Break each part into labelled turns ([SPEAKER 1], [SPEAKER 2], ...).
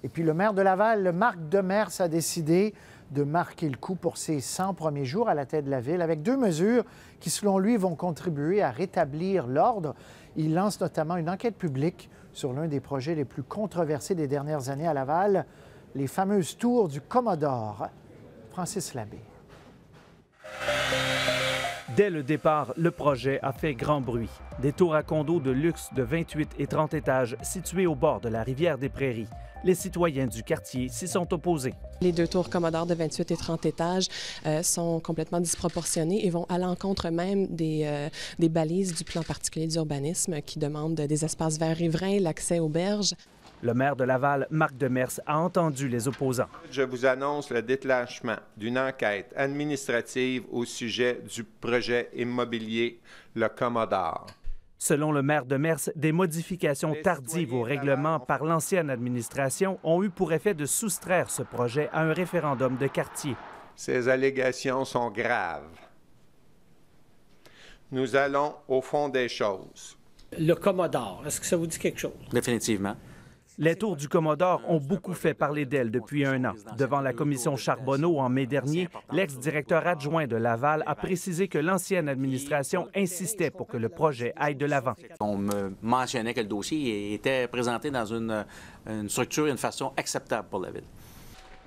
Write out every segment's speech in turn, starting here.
[SPEAKER 1] Et puis le maire de Laval, Marc Demers, a décidé de marquer le coup pour ses 100 premiers jours à la tête de la ville avec 2 mesures qui, selon lui, vont contribuer à rétablir l'ordre. Il lance notamment une enquête publique sur l'un des projets les plus controversés des dernières années à Laval, les fameuses tours du Commodore. Francis Labbé.
[SPEAKER 2] Dès le départ, le projet a fait grand bruit. Des tours à condos de luxe de 28 et 30 étages situées au bord de la rivière des Prairies. Les citoyens du quartier s'y sont opposés.
[SPEAKER 3] Les 2 tours Commodore de 28 et 30 étages sont complètement disproportionnées et vont à l'encontre même des balises du plan particulier d'urbanisme qui demandent des espaces verts riverains, l'accès aux berges.
[SPEAKER 2] Le maire de Laval, Marc Demers, a entendu les opposants.
[SPEAKER 4] Je vous annonce le déclenchement d'une enquête administrative au sujet du projet immobilier Le Commodore.
[SPEAKER 2] Selon le maire Demers, des modifications tardives au règlement par l'ancienne administration ont eu pour effet de soustraire ce projet à un référendum de quartier.
[SPEAKER 4] Ces allégations sont graves. Nous allons au fond des choses.
[SPEAKER 5] Le Commodore, est-ce que ça vous dit quelque chose?
[SPEAKER 6] Définitivement.
[SPEAKER 2] Les tours du Commodore ont beaucoup fait parler d'elles depuis 1 an. Devant la commission Charbonneau en mai dernier, l'ex-directeur adjoint de Laval a précisé que l'ancienne administration insistait pour que le projet aille de l'avant.
[SPEAKER 6] On me mentionnait que le dossier était présenté dans une structure et une façon acceptable pour la ville.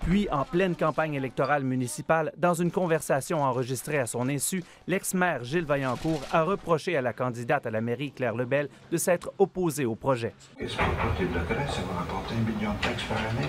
[SPEAKER 2] Puis, en pleine campagne électorale municipale, dans une conversation enregistrée à son insu, l'ex-maire Gilles Vaillancourt a reproché à la candidate à la mairie, Claire Lebel, de s'être opposée au projet.
[SPEAKER 7] Est-ce que le côté bloquerait, ça va rapporter 1 million de taxes par année?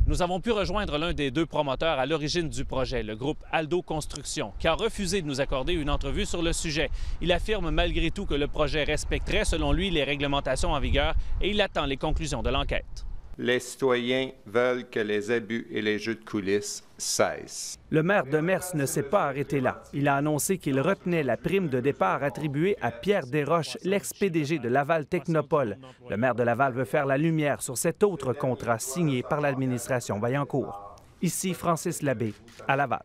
[SPEAKER 8] Nous avons pu rejoindre l'un des 2 promoteurs à l'origine du projet, le groupe Aldo Construction, qui a refusé de nous accorder une entrevue sur le sujet. Il affirme malgré tout que le projet respecterait, selon lui, les réglementations en vigueur et il attend les conclusions de l'enquête.
[SPEAKER 4] Les citoyens veulent que les abus et les jeux de coulisses cessent.
[SPEAKER 2] Le maire Demers ne s'est pas arrêté là. Il a annoncé qu'il retenait la prime de départ attribuée à Pierre Desroches, l'ex-PDG de Laval Technopole. Le maire de Laval veut faire la lumière sur cet autre contrat signé par l'administration Vaillancourt. Ici Francis Labbé, à Laval.